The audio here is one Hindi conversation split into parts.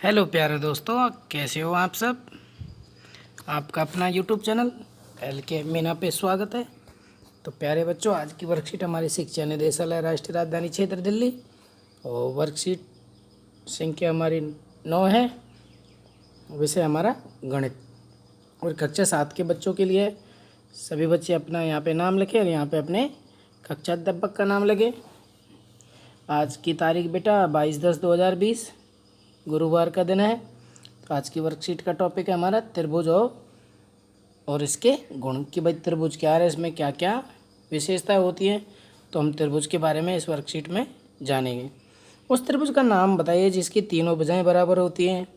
हेलो प्यारे दोस्तों, कैसे हो आप सब। आपका अपना यूट्यूब चैनल एल के मीना पे स्वागत है। तो प्यारे बच्चों, आज की वर्कशीट हमारी शिक्षा निदेशालय राष्ट्रीय राजधानी क्षेत्र दिल्ली और वर्कशीट संख्या हमारी 9 है। विषय हमारा गणित और कक्षा 7 के बच्चों के लिए। सभी बच्चे अपना यहाँ पे नाम लिखें और यहाँ पे अपने कक्षा अध्यापक का नाम लगे। आज की तारीख बेटा 22/10/2020 गुरुवार का दिन है। तो आज की वर्कशीट का टॉपिक है हमारा त्रिभुज और इसके गुण कि भाई त्रिभुज क्या है, इसमें क्या क्या विशेषताएं होती हैं। तो हम त्रिभुज के बारे में इस वर्कशीट में जानेंगे। उस त्रिभुज का नाम बताइए जिसकी तीनों भुजाएं बराबर होती हैं।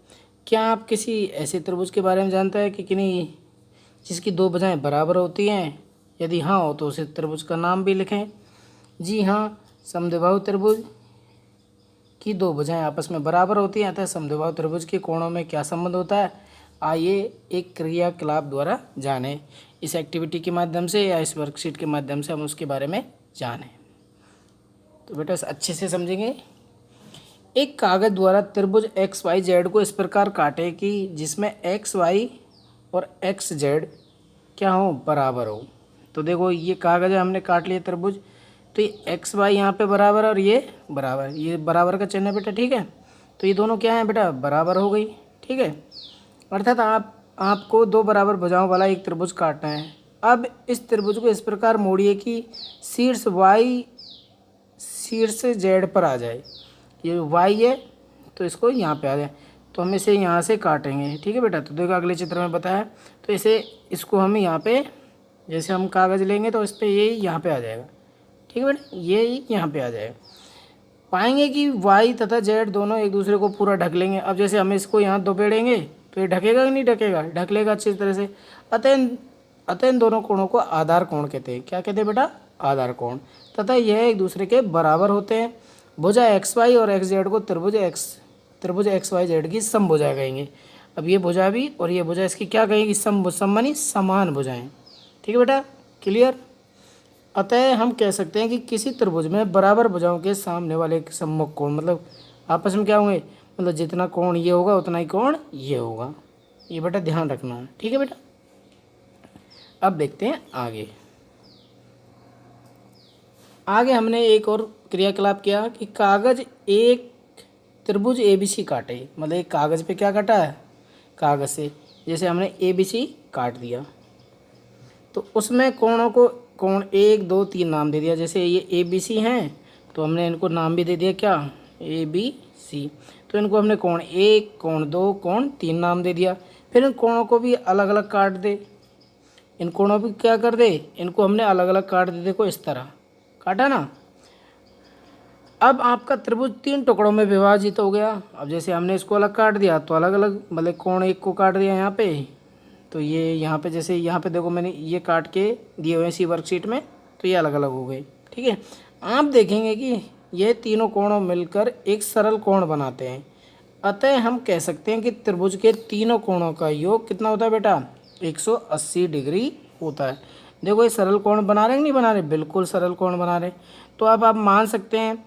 क्या आप किसी ऐसे त्रिभुज के बारे में जानते हैं कि नहीं जिसकी दो भुजाएं बराबर होती हैं? यदि हाँ हो तो उस त्रिभुज का नाम भी लिखें। जी हाँ, समद्विबाहु त्रिभुज की दो भुजाएं आपस में बराबर होती हैं। अतः समद्विबाहु त्रिभुज के कोणों में क्या संबंध होता है, आइए एक क्रियाकलाप द्वारा जानें। इस एक्टिविटी के माध्यम से या इस वर्कशीट के माध्यम से हम उसके बारे में जानें। तो बेटा अच्छे से समझेंगे। एक कागज द्वारा त्रिभुज एक्स वाई जेड को इस प्रकार काटे कि जिसमें एक्स वाई और एक्स जेड क्या हो, बराबर हो। तो देखो ये कागज है, हमने काट लिया त्रिभुज। तो ये एक्स वाई यहाँ पे बराबर और ये बराबर, ये बराबर का चिन्ह है बेटा, ठीक है। तो ये दोनों क्या है बेटा, बराबर हो गई, ठीक है। अर्थात आपको दो बराबर भुजाओं वाला एक त्रिभुज काटना है। अब इस त्रिभुज को इस प्रकार मोड़िए कि शीर्ष वाई शीर्ष जेड पर आ जाए। ये वाई है तो इसको यहाँ पे आ जाए। तो हम इसे यहाँ से काटेंगे, ठीक है बेटा। तो देखो अगले चित्र में बताया। तो इसको हम यहाँ पे जैसे हम कागज़ लेंगे तो इस पर ये यहाँ पे आ जाएगा, ठीक है बेटा। ये यहाँ पे आ जाएगा। पाएंगे कि वाई तथा जेड दोनों एक दूसरे को पूरा ढक लेंगे। अब जैसे हम इसको यहाँ दोपेड़ेंगे तो ये ढकेगा कि नहीं ढकेगा, ढक लेगा अच्छी तरह से। अतः इन दोनों कोणों को आधार कोण कहते हैं। क्या कहते हैं बेटा, आधार कोण। तथा यह एक दूसरे के बराबर होते हैं। भुजा एक्स वाई और एक्स जेड को त्रिभुज एक्स वाई जेड की समभुजा कहेंगे। अब ये भुजा भी और ये भुजा इसकी क्या कहेंगी, समभुज समान भुजाएं, ठीक है बेटा, क्लियर। अतः हम कह सकते हैं कि किसी त्रिभुज में बराबर भुजाओं के सामने वाले सम्मुख कोण मतलब आपस में क्या होंगे, मतलब जितना कोण ये होगा उतना ही कोण ये होगा। ये बेटा ध्यान रखना है, ठीक है बेटा। अब देखते हैं आगे हमने एक और क्रियाकलाप किया कि कागज एक त्रिभुज ABC काटे। मतलब एक कागज पे क्या काटा है, कागज से जैसे हमने ABC काट दिया। तो उसमें कोणों को कोण 1 2 3 नाम दे दिया। जैसे ये ABC हैं तो हमने इनको नाम भी दे दिया क्या, ABC। तो इनको हमने कोण 1 कोण 2 कोण 3 नाम दे दिया। फिर इन कोणों को भी अलग अलग काट दे। इन कोणों भी क्या कर दे, इनको हमने अलग अलग काट दे। देखो इस तरह काटा ना। अब आपका त्रिभुज 3 टुकड़ों में विभाजित हो गया। अब जैसे हमने इसको अलग काट दिया तो अलग अलग मतलब कोण 1 को काट दिया यहाँ पे। तो ये यहाँ पे जैसे यहाँ पे देखो मैंने ये काट के दिए हुए हैं इसी वर्कशीट में। तो ये अलग अलग हो गए, ठीक है। आप देखेंगे कि ये तीनों कोणों मिलकर एक सरल कोण बनाते हैं। अतः हम कह सकते हैं कि त्रिभुज के तीनों कोणों का योग कितना होता है बेटा, 180 डिग्री होता है। देखो ये सरल कोण बना रहे हैं नहीं बना रहे, बिल्कुल सरल कोण बना रहे। तो अब आप मान सकते हैं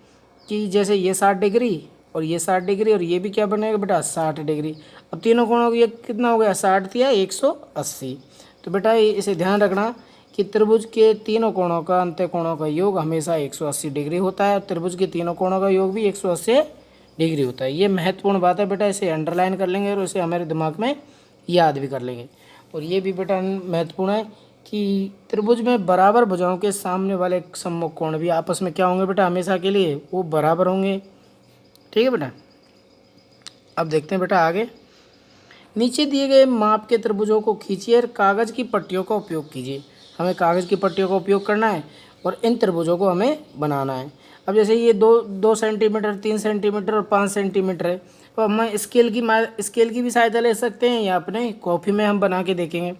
कि जैसे ये 60 डिग्री और ये 60 डिग्री और ये भी क्या बनेगा बेटा, 60 डिग्री। अब तीनों कोणों की ये कितना हो गया, 60 या 180। तो बेटा इसे ध्यान रखना कि त्रिभुज के तीनों कोणों का अंत्य कोणों का योग हमेशा 180 डिग्री होता है। त्रिभुज के तीनों कोणों का योग भी 180 डिग्री होता है। ये महत्वपूर्ण बात है बेटा, इसे अंडरलाइन कर लेंगे और इसे हमारे दिमाग में याद भी कर लेंगे। और ये भी बेटा महत्वपूर्ण है कि त्रिभुज में बराबर भुजाओं के सामने वाले सम्मुख कोण भी आपस में क्या होंगे बेटा, हमेशा के लिए वो बराबर होंगे, ठीक है बेटा। अब देखते हैं बेटा आगे। नीचे दिए गए माप के त्रिभुजों को खींचिए और कागज़ की पट्टियों का उपयोग कीजिए। हमें कागज़ की पट्टियों का उपयोग करना है और इन त्रिभुजों को हमें बनाना है। अब जैसे ये 2 सेंटीमीटर 3 सेंटीमीटर और 5 सेंटीमीटर है। तो हम स्केल की भी सहायता ले सकते हैं या अपने कॉपी में हम बना के देखेंगे।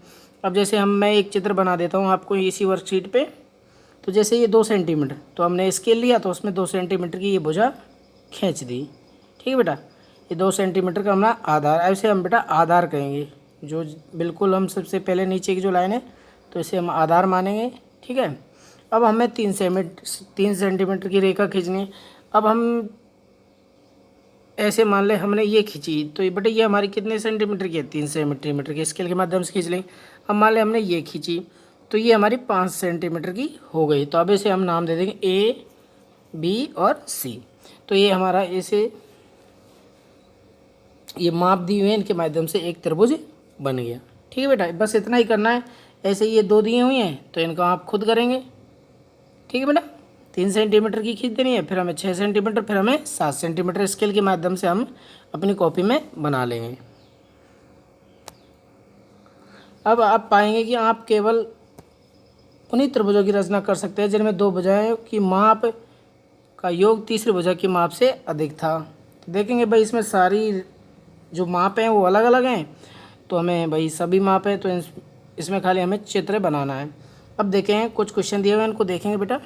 अब जैसे मैं एक चित्र बना देता हूँ आपको इसी वर्कशीट पे। तो जैसे ये 2 सेंटीमीटर तो हमने स्केल लिया तो उसमें 2 सेंटीमीटर की ये भुजा खींच दी, ठीक है बेटा। ये 2 सेंटीमीटर का हमारा आधार, ऐसे हम बेटा आधार कहेंगे। जो बिल्कुल हम सबसे पहले नीचे की जो लाइन है तो इसे हम आधार मानेंगे, ठीक है। अब हमें 3 सेंटीमीटर की रेखा खींचनी है। अब हम ऐसे मान ले हमने ये खींची, तो ये बेटा ये हमारी कितने सेंटीमीटर की है, 3 सेंटीमीटर के स्केल के माध्यम से खींच लेंगे। अब मान ले हमने ये खींची, तो ये हमारी 5 सेंटीमीटर की हो गई। तो अब इसे हम नाम दे देंगे ए, बी और सी। तो ये हमारा ऐसे ये माप दी हुई है, इनके माध्यम से एक त्रिभुज बन गया। ठीक है बेटा, बस इतना ही करना है। ऐसे ये 2 दिए हुए हैं तो इनको आप खुद करेंगे। ठीक है बेटा, 3 सेंटीमीटर की खींच देनी है, फिर हमें 6 सेंटीमीटर, फिर हमें 7 सेंटीमीटर स्केल के माध्यम से हम अपनी कॉपी में बना लेंगे। अब आप पाएंगे कि आप केवल उन्हीं त्रिभुजों की रचना कर सकते हैं जिनमें 2 भुजाओं की माप का योग तीसरी भुजा की माप से अधिक था। तो देखेंगे भाई इसमें सारी जो माप हैं वो अलग अलग हैं, तो हमें भाई सभी माप है, तो इसमें खाली हमें चित्र बनाना है। अब देखें कुछ क्वेश्चन दिए हुए हैं, इनको देखेंगे बेटा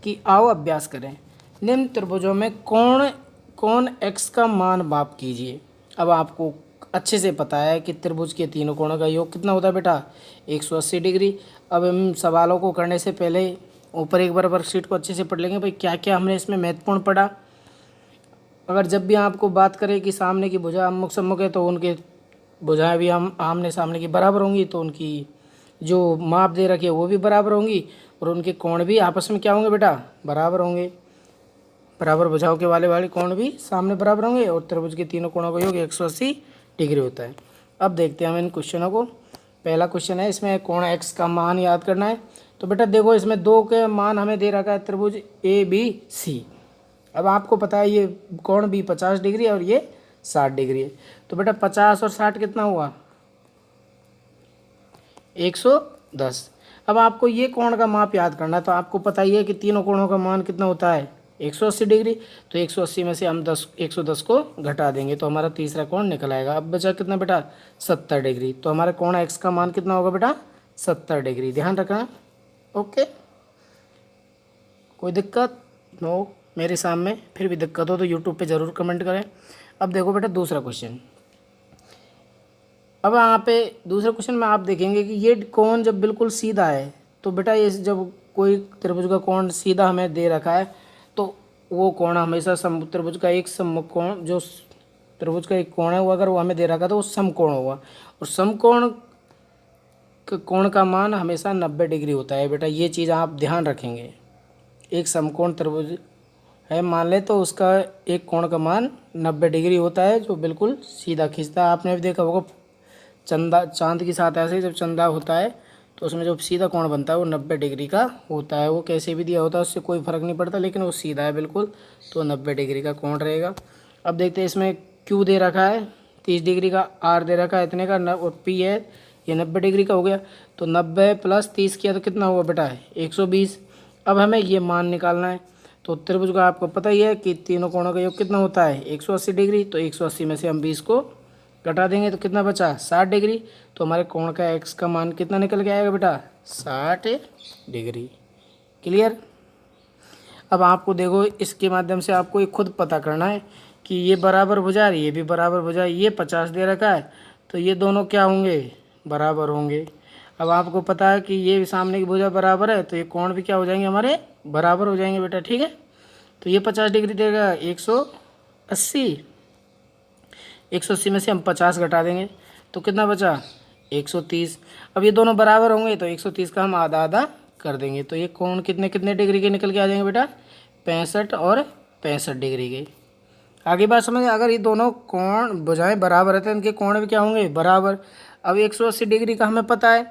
कि आओ अभ्यास करें। निम्न त्रिभुजों में कोण x का मान माप कीजिए। अब आपको अच्छे से पता है कि त्रिभुज के तीनों कोणों का योग कितना होता है बेटा, 180 डिग्री। अब हम सवालों को करने से पहले ऊपर एक बार वर्कशीट को अच्छे से पढ़ लेंगे भाई क्या क्या हमने इसमें महत्वपूर्ण पढ़ा। अगर जब भी आपको बात करें कि सामने की भुजा अमुक सम्मुख है, तो उनके भुजाएं भी हम आमने सामने की बराबर होंगी, तो उनकी जो माप दे रखी है वो भी बराबर होंगी, और उनके कोण भी आपस में क्या होंगे बेटा, बराबर होंगे। बराबर भुजाओं के वाले कोण भी सामने बराबर होंगे, और त्रिभुज के तीनों कोणों का योग 180 डिग्री होता है। अब देखते हैं हम इन क्वेश्चनों को। पहला क्वेश्चन है, इसमें कोण x का मान याद करना है। तो बेटा देखो इसमें 2 के मान हमें दे रखा है, त्रिभुज ए बी सी। अब आपको पता है ये कोण भी 50 डिग्री और ये 60 डिग्री है, तो बेटा 50 और 60 कितना हुआ, 110। अब आपको ये कोण का माप याद करना है, तो आपको पता ही है कि तीनों कोणों का मान कितना होता है, 180 डिग्री। तो 180 में से हम 110 को घटा देंगे तो हमारा तीसरा कोण निकल आएगा। अब बचा कितना बेटा, 70 डिग्री। तो हमारा कोण x का मान कितना होगा बेटा, 70 डिग्री। ध्यान रखना। ओके, कोई दिक्कत नो मेरे सामने, फिर भी दिक्कत हो तो यूट्यूब पे ज़रूर कमेंट करें। अब देखो बेटा दूसरा क्वेश्चन। अब यहाँ पे दूसरे क्वेश्चन में आप देखेंगे कि ये कोण जब बिल्कुल सीधा है, तो बेटा ये जब कोई त्रिभुज का कोण सीधा हमें दे रखा है, तो वो कोण हमेशा त्रिभुज का एक सम्मुख कोण, जो त्रिभुज का एक कोण है वो अगर वो हमें दे रखा है तो वो समकोण होगा, और समकोण कोण का मान हमेशा 90 डिग्री होता है। बेटा ये चीज़ आप ध्यान रखेंगे। एक समकोण त्रिभुज है मान ले, तो उसका एक कोण का मान 90 डिग्री होता है, जो बिल्कुल सीधा खींचता है। आपने भी देखा होगा चंदा, चांद के साथ ऐसे जब चंदा होता है तो उसमें जो सीधा कोण बनता है वो 90 डिग्री का होता है। वो कैसे भी दिया होता है उससे कोई फ़र्क नहीं पड़ता, लेकिन वो सीधा है बिल्कुल, तो 90 डिग्री का कोण रहेगा। अब देखते हैं इसमें क्यू दे रखा है 30 डिग्री का, आर दे रखा है इतने का, और पी है ये 90 डिग्री का हो गया। तो 90 प्लस 30 किया तो कितना हुआ बेटा, 120। अब हमें ये मान निकालना है। तो त्रिभुज का आपको पता ही है कि तीनों कोणों का योग कितना होता है, 180 डिग्री। तो 180 में से हम 20 को घटा देंगे तो कितना बचा, 60 डिग्री। तो हमारे कोण का x का मान कितना निकल के आएगा बेटा, 60 डिग्री। क्लियर। अब आपको देखो इसके माध्यम से आपको ये खुद पता करना है कि ये बराबर भुजा, ये भी बराबर भुजा, ये 50 दे रखा है, तो ये दोनों क्या होंगे, बराबर होंगे। अब आपको पता है कि ये सामने की भुजा बराबर है, तो ये कोण भी क्या हो जाएंगे, हमारे बराबर हो जाएंगे बेटा। ठीक है, तो ये 50 डिग्री देगा 180, 180 में से हम 50 घटा देंगे तो कितना बचा, 130। अब ये दोनों बराबर होंगे तो 130 का हम आधा आधा कर देंगे, तो ये कोण कितने कितने डिग्री के निकल के आ जाएंगे बेटा, 65 और 65 डिग्री के। आगे बात समझ, अगर ये दोनों कोण भुजाएं बराबर है तो इनके कोण भी क्या होंगे, बराबर। अब 180 डिग्री का हमें पता है,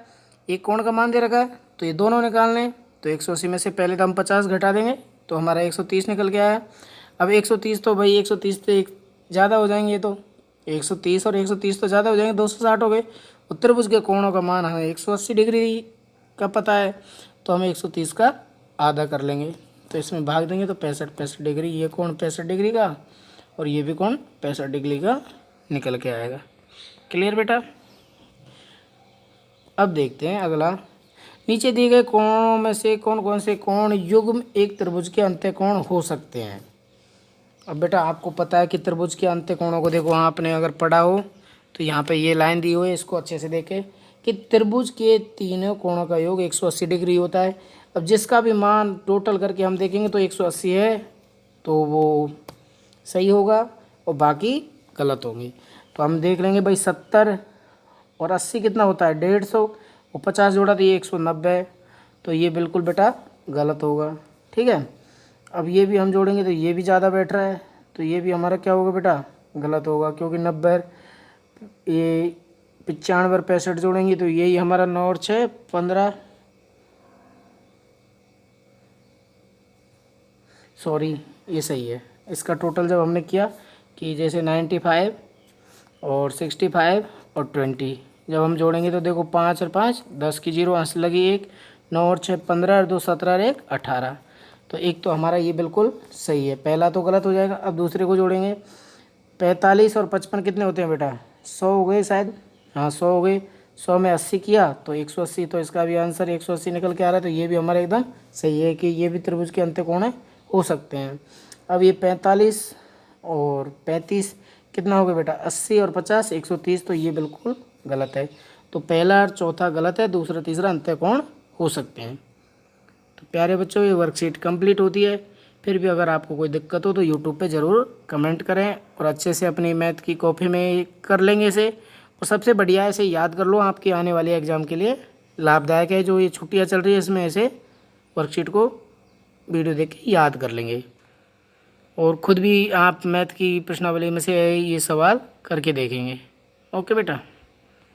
एक कोण का मान दे रखा है, तो ये दोनों निकालने। तो 180 में से पहले तो हम 50 घटा देंगे तो हमारा 130 निकल के आया। अब 130 तो भाई 130 तो एक ज़्यादा हो जाएंगे, तो 130 और 130 तो ज़्यादा हो जाएंगे, 260 हो गए। त्रिभुज के कोणों का मान हमें 180 डिग्री का पता है, तो हमें 130 का आधा कर लेंगे, तो इसमें भाग देंगे तो 65 डिग्री। ये कोण 65 डिग्री का और ये भी कोण 65 डिग्री का निकल के आएगा। क्लियर बेटा। अब देखते हैं अगला, नीचे दिए गए कोणों में से कौन कौन से कोण युग्म एक त्रिभुज के अंत्यकोण हो सकते हैं। अब बेटा आपको पता है कि त्रिभुज के अंत्यकोणों को देखो, आपने अगर पढ़ा हो तो यहाँ पे ये लाइन दी हुई है, इसको अच्छे से देखें कि त्रिभुज के तीनों कोणों का योग 180 डिग्री होता है। अब जिसका भी मान टोटल करके हम देखेंगे तो 180 है, तो वो सही होगा। और बाकी गलत होंगे। तो हम देख लेंगे भाई 70 और 80 कितना होता है 150 और 50 जोड़ा तो ये 190, तो ये बिल्कुल बेटा गलत होगा। ठीक है, अब ये भी हम जोड़ेंगे तो ये भी ज़्यादा बैठ रहा है, तो ये भी हमारा क्या होगा बेटा गलत होगा, क्योंकि 90 ये 95 और 65 जोड़ेंगे तो यही हमारा 9 और 6 15, सॉरी ये सही है। इसका टोटल जब हमने किया कि जैसे 95 और 65 और 20 जब हम जोड़ेंगे तो देखो 5 और 5 10 की 0 अंश लगी 1, 9 और 6 15 और 2 17 और 1 18, तो एक तो हमारा ये बिल्कुल सही है, पहला तो गलत हो जाएगा। अब दूसरे को जोड़ेंगे 45 और 55 कितने होते हैं बेटा 100 हो गए शायद, हाँ 100 हो गए, 100 में 80 किया तो 180, तो इसका भी आंसर 180 निकल के आ रहा है, तो ये भी हमारा एकदम सही है कि ये भी त्रिभुज के अंत्यकोण हो सकते हैं। अब ये 45 और 35 कितना हो गया बेटा 80 और 50 130, तो ये बिल्कुल गलत है, तो पहला और चौथा गलत है, दूसरा तीसरा अंत्यकोण हो सकते हैं। तो प्यारे बच्चों ये वर्कशीट कंप्लीट होती है। फिर भी अगर आपको कोई दिक्कत हो तो यूट्यूब पे ज़रूर कमेंट करें और अच्छे से अपनी मैथ की कॉपी में कर लेंगे इसे, और सबसे बढ़िया इसे याद कर लो, आपके आने वाले एग्ज़ाम के लिए लाभदायक है। जो ये छुट्टियां चल रही है इसमें ऐसे वर्कशीट को वीडियो देख के याद कर लेंगे, और ख़ुद भी आप मैथ की प्रश्नावली में से ये सवाल करके देखेंगे। ओके बेटा।